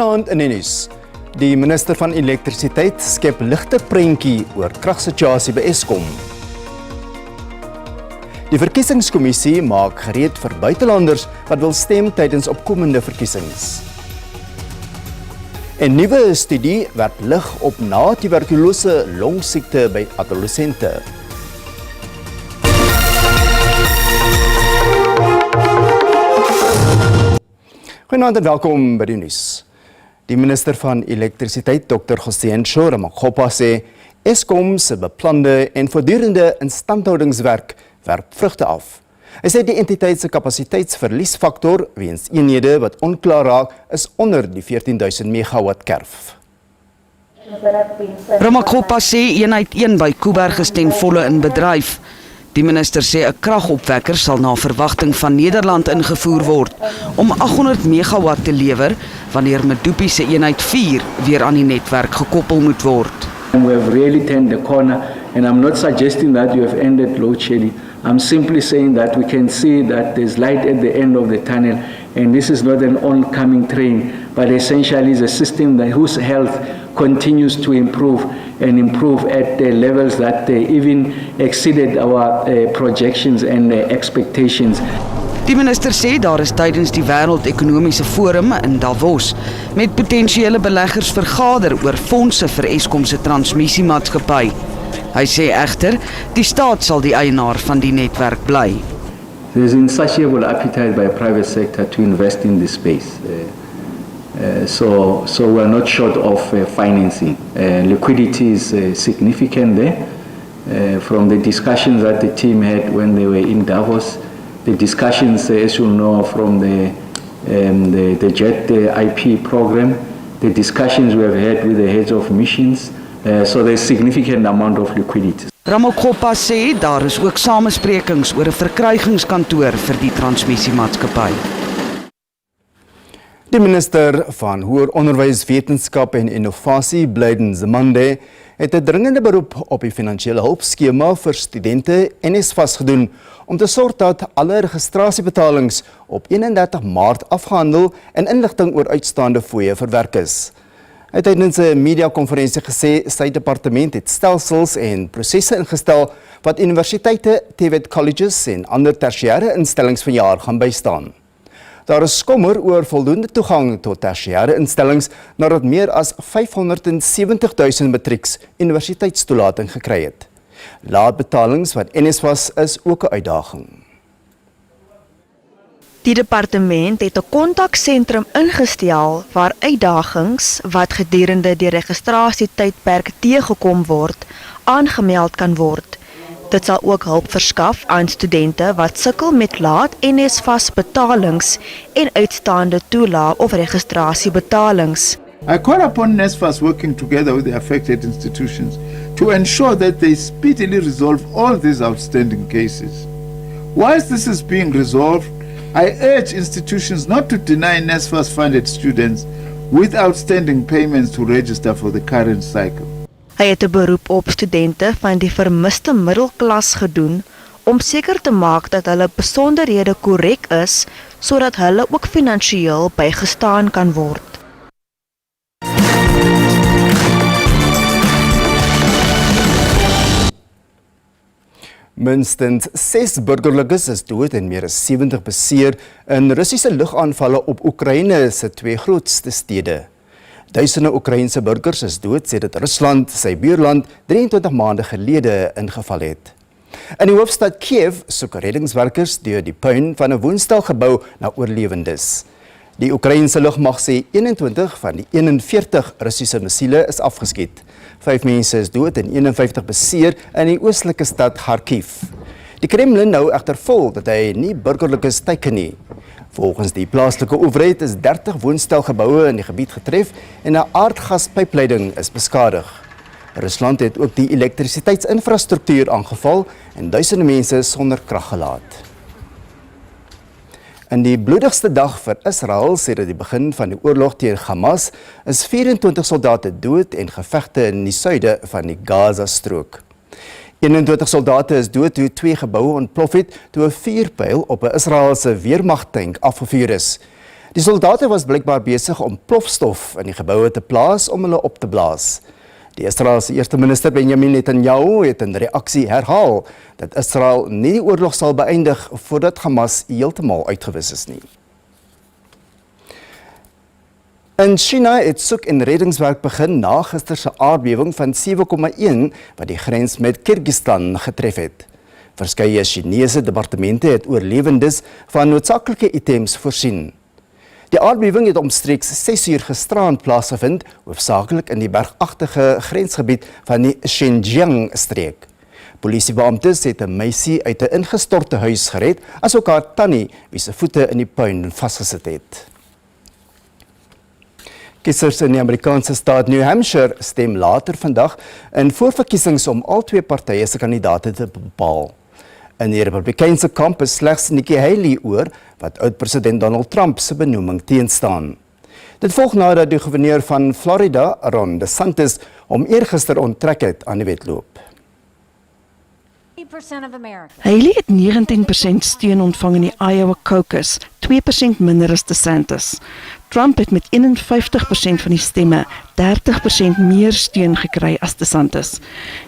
Vanaand in die nuus. Die minister van elektrisiteit skep ligte prentjie oor kragsituasie by Eskom. Die verkiesingskommissie maak gereed vir buitelanders wat wil stem tydens opkomende verkiesings. 'n Nuwe studie werp lig op na-tuberkulose longsiekte by adolessente. Goeienaand en welkom by die nuus. Die minister van elektrisiteit, Dr. Ramakgopa, sê Eskom se beplande en voortdurende instandhoudingswerk werp vrugte af. Hy sê die entiteit se kapasiteitsverliesfaktor weens eenhede wat onklaar raak is onder die 14.000 megawatt kerf. Ramakgopa sê eenheid 1 by Kuiberg is ten volle in bedryf. Die minister sê 'n kragopwekker sal na verwagting van Nederland ingevoer word om 800 megawatt te lewer wanneer Medupi se eenheid 4 weer aan die netwerk gekoppel moet word. We have really turned the corner, and I'm not suggesting that you have ended load shedding. I'm simply saying that we can see that there's light at the end of the tunnel, and this is not an oncoming train, but essentially is a system that whose health continues to improve and improve at the levels that even exceeded our projections and expectations. Die minister sê daar is tydens die Wêreldekonomiese Forum in Davos met potensiële beleggers vergader oor fondse vir Eskom se transmissiemaatskappy. Hy sê egter, die staat sal die eienaar van die netwerk bly. There's insatiable appetite by private sector to invest in this space. So we're not short of financing. Liquidity is significant there. From the discussions that the team had when they were in Davos, the discussions, as you know, from the JET IP program, the discussions we have had with the heads of missions, so there's significant amount of liquidity. Ramakgopa sê daar is ook samesprekings oor 'n verkrygingskantoor vir die transmissiemaatskappy. Die minister van Hoër Onderwys, Wetenskap en Innovasie, Blyden Nzimande, het 'n dringende beroep op die finansiële hulpskema vir studente NSFAS gedoen om te sorg dat alle registrasiebetalings op 31 Maart afgehandel en inligting oor uitstaande fooie verwerk is. Hy het tydens 'n mediakonferensie gesê sy departement het stelsels en prosesse ingestel wat universiteite, TVET colleges en ander tersiêre instellings vanjaar gaan bystaan. Daar is kommer oor voldoende toegang tot tersiêre instellings nadat meer as 570.000 matrieks universiteitstoelating gekry het. Laatbetalings van NSFAS is ook 'n uitdaging. Die departement het 'n kontaksentrum ingestel waar uitdagings wat gedurende die registrasietydperk teëgekom word, aangemeld kan word. Dit sal ook hulp verskaf aan studente wat sukkel met laat NSFAS betalings en uitstaande toelaag of registrasiebetalings. I call upon NSFAS working together with the affected institutions to ensure that they speedily resolve all these outstanding cases. Whilst this is being resolved, I urge institutions not to deny NSFAS-funded students with outstanding payments to register for the current cycle. Hy het 'n beroep op studente van die vermiste middelklas gedoen om seker te maak dat hulle besonderhede korrek is sodat hulle ook finansiëel bygestaan kan word. Minstens 6 burgerlikes is dood en meer as 70 beseer in Russiese lugaanvalle op Oekraïne se 2 grootste stede. Duisende Oekraïense burgers is dood sedit Rusland sy buurland 23 maande gelede ingeval het. In die hoofstad Kiev soek reddingswerkers deur die puin van 'n woonstelgebou na oorlewendes. Die Oekraïense lugmag sê 21 van die 41 Russiese missiele is afgeskiet. 5 mense is dood en 51 beseer in die oostelike stad Kharkiv. Die Kremlin nou egter vol dat hy nie burgerlikes teiken nie. Volgens die plaaslike owerheid is 30 woonstelgeboue in die gebied getref en 'n aardgaspypleiding is beskadig. Rusland het ook die elektrisiteitsinfrastruktuur aangeval en duisende mense is sonder krag gelaat. In die bloedigste dag vir Israel sedert die begin van die oorlog teen Hamas is 24 soldate dood en gevegte in die suide van die Gaza-strook. 21 soldate is dood toe 2 geboue ontplof het toe 'n vuurpyl op 'n Israeliese weermagtank afgevuur is. Die soldate was blykbaar besig om plofstof in die geboue te plaas om hulle op te blaas. Die Israeliese eerste minister Benjamin Netanyahu het in reaksie herhaal dat Israel nie die oorlog sal beëindig voordat Hamas heeltemal uitgewis is nie. In China het soek- en reddingswerk begin na gister se aardbewing van 7,1 wat die grens met Kirgisistan getref het. Verskeie Chinese departemente het oorlewendes van noodsaaklike items voorsien. Die aardbewing het omstreeks 6 uur gisteraand plaasgevind, hoofsaaklik in die bergagtige grensgebied van die Xinjiang-streek. Polisiebeamptes het 'n meisie uit 'n ingestorte huis gered, asook haar tannie wie se voete in die puin vasgesit het. Kiesers in die Amerikaanse staat New Hampshire stem later vandag in voorverkiesings om al twee partye se kandidaate te bepaal. In die Republikeinse kamp is slegs Nikki Haley oor wat oud-president Donald Trump se benoeming teenstaan. Dit volg nadat die gouverneur van Florida, Ron DeSantis, hom eergister onttrek het aan die wedloop. Haley het 19% steun ontvang in die Iowa caucus, 2% minder as DeSantis. Trump het met 51% van die stemme 30% meer steun gekry as DeSantis.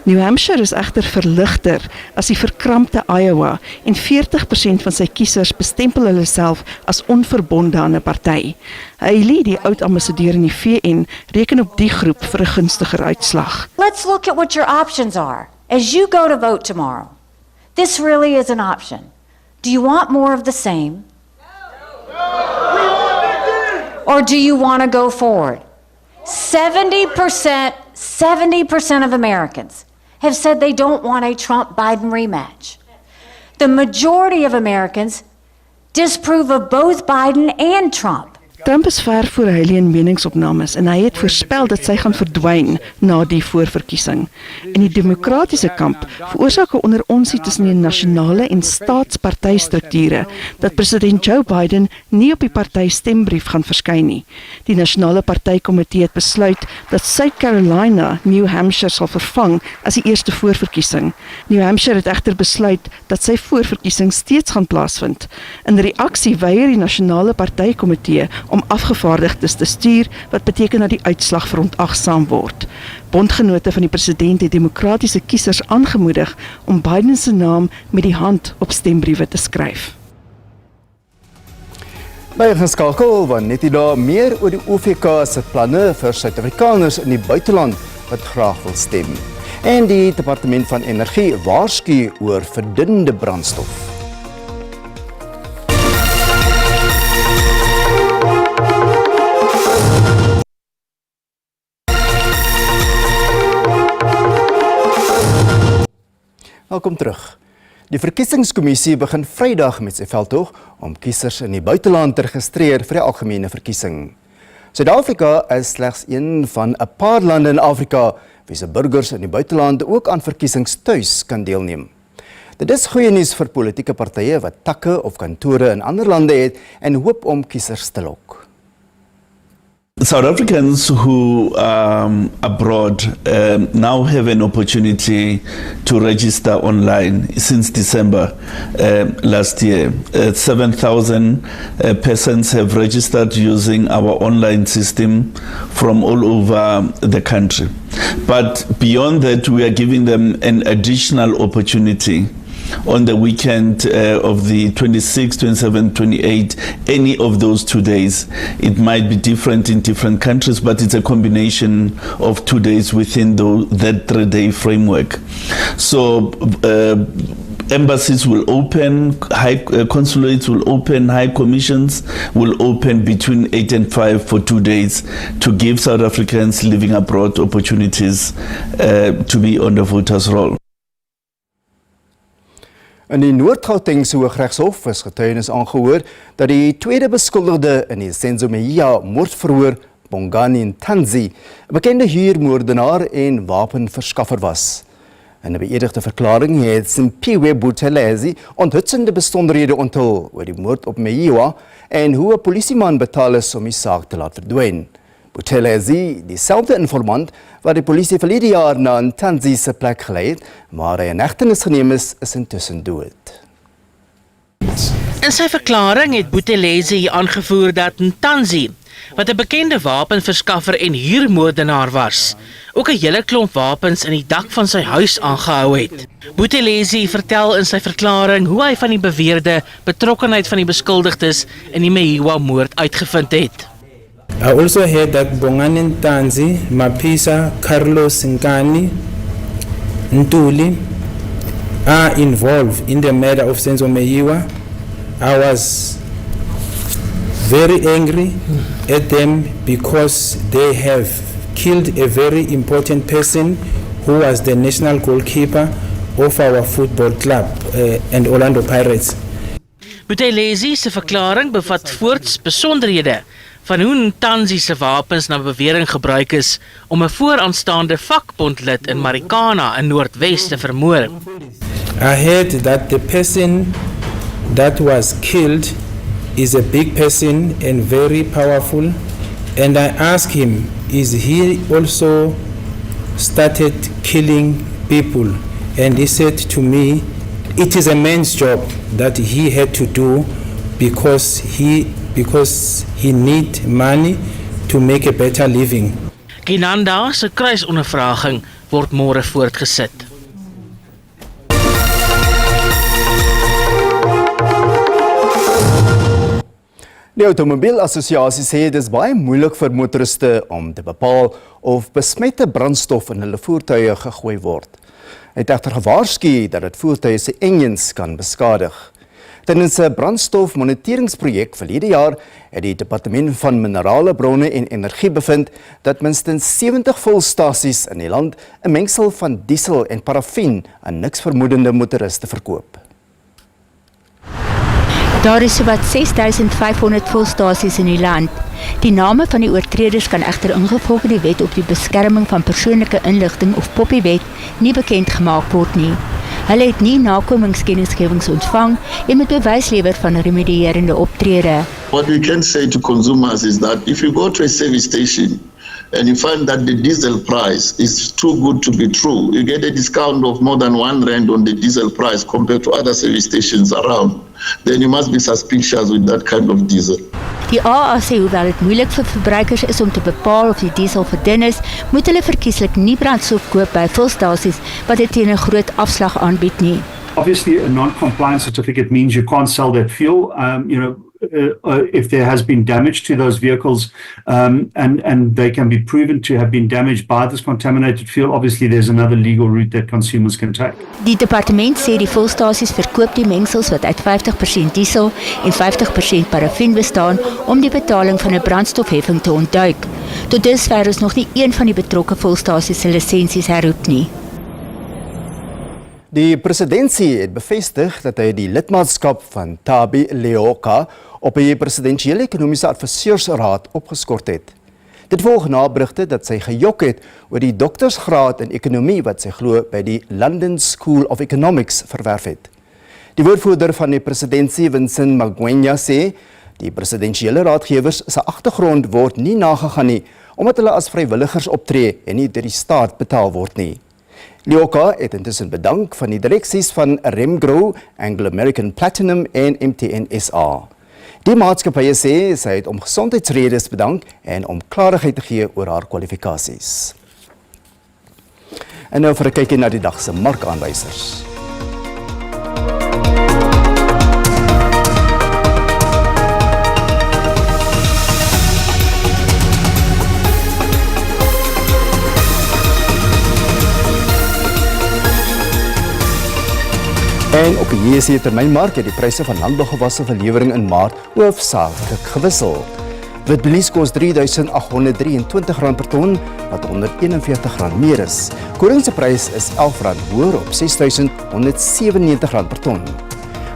New Hampshire is egter verligter as die verkrampte Iowa en 40% van sy kiesers bestempel hulle self as onverbonde aan 'n party. Haley, die oud-ambassadeur in die VN, reken op die groep vir 'n gunstiger uitslag. Let's look at what your options are. As you go to vote tomorrow, this really is an option. Do you want more of the same? Or do you want to go forward? 70% of Americans have said they don't want a Trump-Biden rematch. The majority of Americans disapprove of both Biden and Trump. Trump is ver voor Haley in meningsopnames en hy het voorspel dat sy gaan verdwyn na die voorverkiesing. In die demokratiese kamp veroorsaak 'n onderonsie tussen die nasionale en staatspartystrukture dat president Joe Biden nie op die party stembrief gaan verskyn nie. Die nasionale partykomitee het besluit dat South Carolina New Hampshire sal vervang as die eerste voorverkiesing. New Hampshire het egter besluit dat sy voorverkiesing steeds gaan plaasvind. In reaksie weier die nasionale partykomitee om afgevaardigdes te stuur, wat beteken dat die uitslag verontagsaam word. Bondgenote van die president het demokratiese kiesers aangemoedig om Biden se naam met die hand op stembriewe te skryf. By geskakel van net daar meer oor die OVK se planne vir Suid-Afrikaners in die buiteland wat graag wil stem. En die Departement van Energie waarsku oor verdunnende brandstof. Welkom terug. Die verkiesingskommissie begin Vrydag met sy veldtog om kiesers in die buiteland te registreer vir die algemene verkiesing. Suid-Afrika is slegs een van 'n paar lande in Afrika wie se burgers in die buiteland ook aan verkiesings tuis kan deelneem. Dit is goeie nuus vir politieke partye wat takke of kantore in ander lande het en hoop om kiesers te lok. South Africans who are abroad now have an opportunity to register online since December last year. 7,000 persons have registered using our online system from all over the country. But beyond that, we are giving them an additional opportunity on the weekend of the 26, 27, 28, any of those 2 days. It might be different in different countries, but it's a combination of 2 days within that 3-day framework. So embassies will open, consulates will open, high commissions will open between 8 and 5 for 2 days to give South Africans living abroad opportunities to be on the voters' roll. In die Noord-Gautengse Hooggeregshof is getuienis aangehoor dat die tweede beskuldigde in die Senzo Mejia moordverhoor, Bongani Ntanzi, 'n bekende huurmoordenaar en wapenverskaffer was. In 'n beëdigde verklaring het Simpiwe Buthelezi onthutsende besonderhede onthul oor die moord op Mejia en hoe 'n polisieman betaal is om die saak te laat verdwyn. Buthelezi, dieselfde informant wat die polisie verlede jaar na Ntanzi se plek gelei het, maar hy in hegtenis geneem is intussen dood. In sy verklaring het Buthelezi aangevoer dat Ntanzi, wat 'n bekende wapenverskaffer en huurmoordenaar was, ook 'n hele klomp wapens in die dak van sy huis aangehou het. Buthelezi vertel in sy verklaring hoe hy van die beweerde betrokkenheid van die beskuldigdes in die Mehiwa-moord uitgevind het. I also heard that Bongani Ntanzi, Mapisa, Carlos Nkani, Ntuli are involved in the murder of Senzo Mehiwa. I was very angry at them because they have killed a very important person who was the national goalkeeper of our football club and Orlando Pirates. Buthelezi se verklaring bevat voorts besonderhede van hoe Ntanzi se wapens na bewering gebruik is om 'n vooraanstaande vakbondlid in Marikana in Noordwes te vermoor. I heard that the person that was killed is a big person and very powerful, and I asked him, is he also started killing people? And he said to me, it is a man's job that he had to do because he need money to make a better living. Kinanda se kruisondervraging word môre voortgesit. Die Automobielassosiasie sê dit is baie moeilik vir motoriste om te bepaal of besmette brandstof in hulle voertuie gegooi word. Hy het egter gewaarsku dat dit voertuie se engines kan beskadig. Tydens 'n brandstofmoniteringsprojek verlede jaar het die Departement van Minerale Bronne en Energie bevind dat minstens 70 volstasies in die land 'n mengsel van diesel en parafin aan niks vermoedende motoriste verkoop. Daar is sowat 6500 volstasies in die land. Die name van die oortreders kan egter ingevolge die wet op die beskerming van persoonlike inligting of Poppiewet nie bekend gemaak word nie. Hulle het nie nakomingskennisgewings ontvang en moet bewys lewer van remedierende optrede. What we can say to consumers is that if you go to a service station and you find that the diesel price is too good to be true, you get a discount of more than R1 on the diesel price compared to other service stations around, then you must be suspicious with that kind of diesel. Die AA sê hoewel dit moeilik vir verbruikers is om te bepaal of die diesel verdun is, moet hulle verkieslik nie brandstof koop by volstasies wat dit teen 'n groot afslag aanbied nie. Obviously, a non-compliance certificate means you can't sell that fuel. If there has been damage to those vehicles and they can be proven to have been damaged by this contaminated fuel, obviously there's another legal route that consumers can take. Die departement sê die volstasies verkoop die mengsels wat uit 50% diesel en 50% parafin bestaan om die betaling van 'n brandstofheffing te ontduik. Tot dusver is nog nie een van die betrokke volstasies se lisensies herroep nie. Die presidentsie het bevestig dat hy die lidmaatskap van Thabi Leoka op die presidensiële ekonomiese adviseursraad opgeskort het. Dit volg na berigte dat sy gejok het oor die doktorsgraad in ekonomie wat sy glo by die London School of Economics verwerf het. Die woordvoerder van die presidentsie, Vincent Magwenya, sê die presidensiële raadgewers se agtergrond word nie nagegaan nie omdat hulle as vrywilligers optree en nie deur die staat betaal word nie. Leoka het intussen bedank van die direksies van Remgro, Anglo American Platinum en MTN SA. Die maatskappye sê sy het om gesondheidsredes bedank en om klarigheid te gee oor haar kwalifikasies. En nou vir 'n kykie na die dag se markaanwysers. En op die JSE termynmark het die pryse van landbougewasse vir lewering in Maart hoofsaaklik gewissel. Witbelies kos R3.823 per ton, wat R141 meer is. Koring se prys is R11 hoër op R6.197 per ton.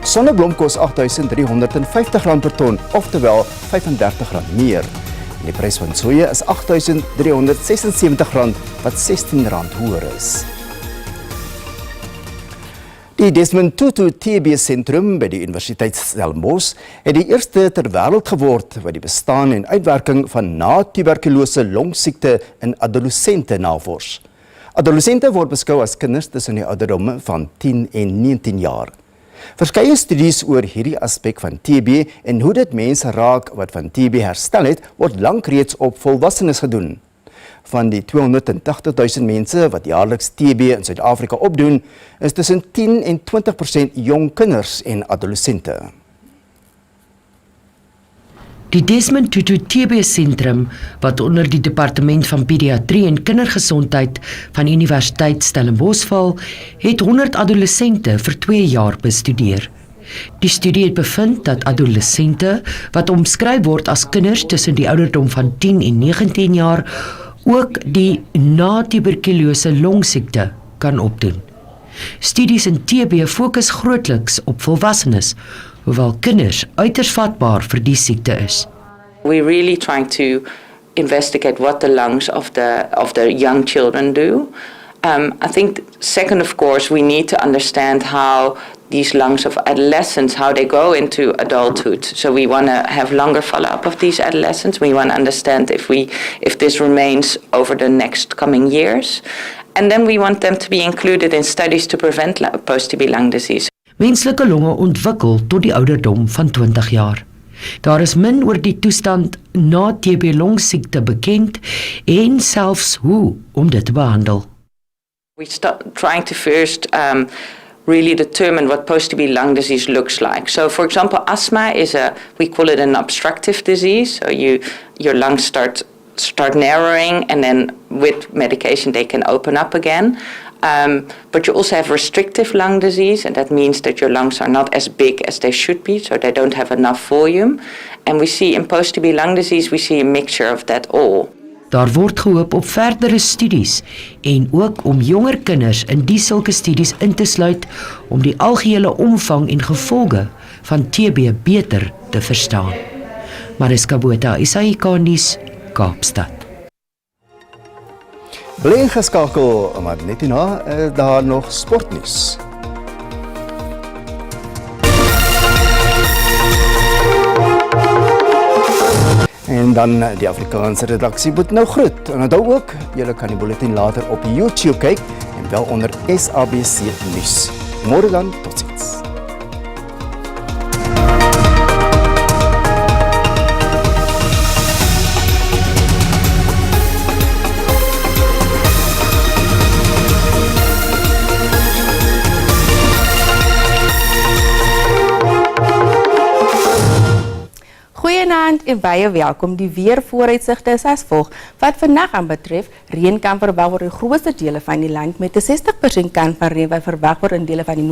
Sonneblom kos R8.350 per ton, oftewel R35 meer. En die prys van soja is R8.376, wat R16 hoër is. Die Desmond Tutu TB Sentrum by die Universiteit Stellenbosch het die eerste ter wêreld geword wat die bestaan en uitwerking van na-tuberkulose longsiekte in adolessente navors. Adolessente word beskou as kinders tussen die ouderdomme van 10 en 19 jaar. Verskeie studies oor hierdie aspek van TB en hoe dit mense raak wat van TB herstel het, word lank reeds op volwassenes gedoen. Van die 280.000 mense wat jaarliks TB in Suid-Afrika opdoen, is tussen 10 en 20% jong kinders en adolessente. Die Desmond Tutu TB Sentrum, wat onder die Departement van Pediatrie en Kindergesondheid van Universiteit Stellenbosch val, het 100 adolessente vir 2 jaar bestudeer. Die studie het bevind dat adolessente, wat omskryf word as kinders tussen die ouderdom van 10 en 19 jaar, ook die na-tuberkulose longsiekte kan opdoen. Studies in TB fokus grootliks op volwassenes, hoewel kinders uiters vatbaar vir die siekte is. We're really trying to investigate what the lungs of the young children do. I think second, of course, we need to understand how these lungs of adolescents, how they go into adulthood. So we want to have longer follow-up of these adolescents. We want to understand if this remains over the next coming years. And then we want them to be included in studies to prevent post-TB lung disease. Menslike longe ontwikkel tot die ouderdom van 20 jaar. Daar is min oor die toestand na TB longsiekte bekend en selfs hoe om dit te behandel. We start trying to first really determine what post-TB lung disease looks like. So, for example, asthma we call it an obstructive disease. So your lungs start narrowing, and then with medication they can open up again. But you also have restrictive lung disease, and that means that your lungs are not as big as they should be, so they don't have enough volume. And we see in post-TB lung disease, we see a mixture of that all. Daar word gehoop op verdere studies en ook om jonger kinders in die sulke studies in te sluit om die algehele omvang en gevolge van TB beter te verstaan. Mariska Botha, SABC Nuus, Kaapstad. Bly ingeskakel, maar net hierna daar nog sportnuus. En dan die Afrikaanse redaksie moet nou groet. En onthou ook, julle kan die bulletin later op YouTube kyk en wel onder SABC Nuus. Môre dan, totsiens. Goeienaand en baie welkom. Die weervooruitsigte is as volg. Wat vandag aan betref, reën kan verwag word in grootste dele van die land met 'n 60% kans van reën wat verwag word in dele van die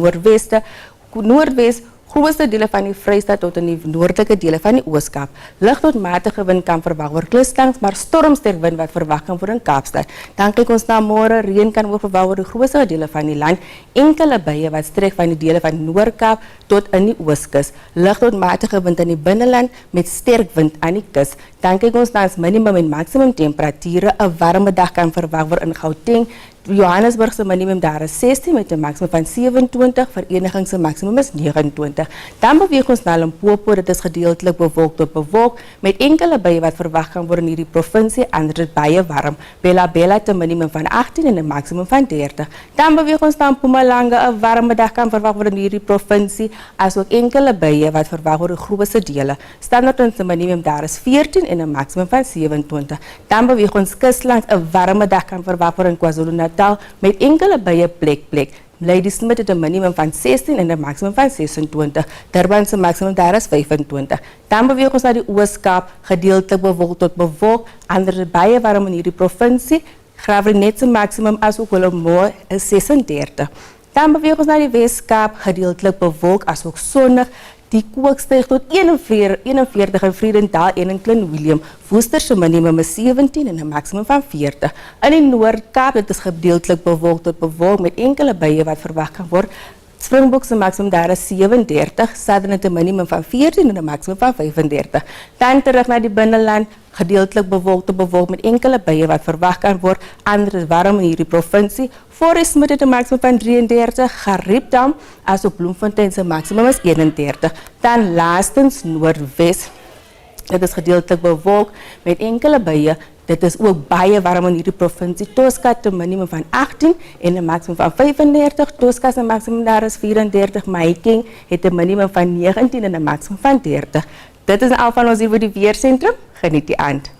Noordwes, grootste dele van die Vrystaat tot in die noordelike dele van die Oos-Kaap. Lig tot matige wind kan verwag word kluslangs, maar stormsterk wind wat verwag kan word in Kaapstad. Dan kyk ons na môre, reën kan ook verwag word in grootste dele van die land. Enkele buie wat strek van die dele van die Noord-Kaap tot in die Ooskus. Lig tot matige wind in die binneland met sterk wind aan die kus. Dan kyk ons na minimum en maksimum temperature. 'n Warme dag kan verwag word in Gauteng. Johannesburg se minimum daar is 16 met 'n maksimum van 27, Vereniging se maksimum is 29. Dan beweeg ons na Limpopo, dit is gedeeltelik bewolk tot bewolk met enkele buie wat verwag kan word in hierdie provinsie, ander dit baie warm. Bella het 'n minimum van 18 en 'n maksimum van 30. Dan beweeg ons na Mpumalanga, 'n warme dag kan verwag word in hierdie provinsie, asook enkele buie wat verwag word in grootste dele. Standaard se minimum daar is 14 en 'n maksimum van 27. Dan beweeg ons kuslangs, 'n warme dag kan verwag word in KwaZulu-Natal met enkele buie plek. Ladysmith het 'n minimum van 16 en 'n maksimum van 26. Durban se maksimum daar is 25. Dan beweeg ons na die Oos-Kaap, gedeeltelik bewolk tot bewolk, ander baie warm in hierdie provinsie. Graafrenet se maksimum asook Willowmoor is 36. Dan beweeg ons na die Wes-Kaap, gedeeltelik bewolk asook sonnig. Die kook styg tot 41 in Vredendal en in Klein Willem. Woester se minimum is 17 en 'n maksimum van 40. In die Noord-Kaap, dit is gedeeltelik bewolk tot bewolk met enkele buie wat verwag kan word. Springbok se maksimum daar is 37, Southern het 'n minimum van 14 en 'n maksimum van 35. Dan terug na die binneland, gedeeltelik bewolk tot bewolk met enkele buie wat verwag kan word. Ander is warm in hierdie provinsie. Forest Smith het 'n maksimum van 33, Gariepdam asook Bloemfontein se maksimum is 31. Dan laastens Noordwes. Dit is gedeeltelik bewolk met enkele buie. Dit is ook baie warm in hierdie provinsie. Tosca het 'n minimum van 18 en 'n maksimum van 35. Tosca se maksimum daar is 34. Mahikeng het 'n minimum van 19 en 'n maksimum van 30. Dit is al van ons hier by die weersentrum. Geniet die aand.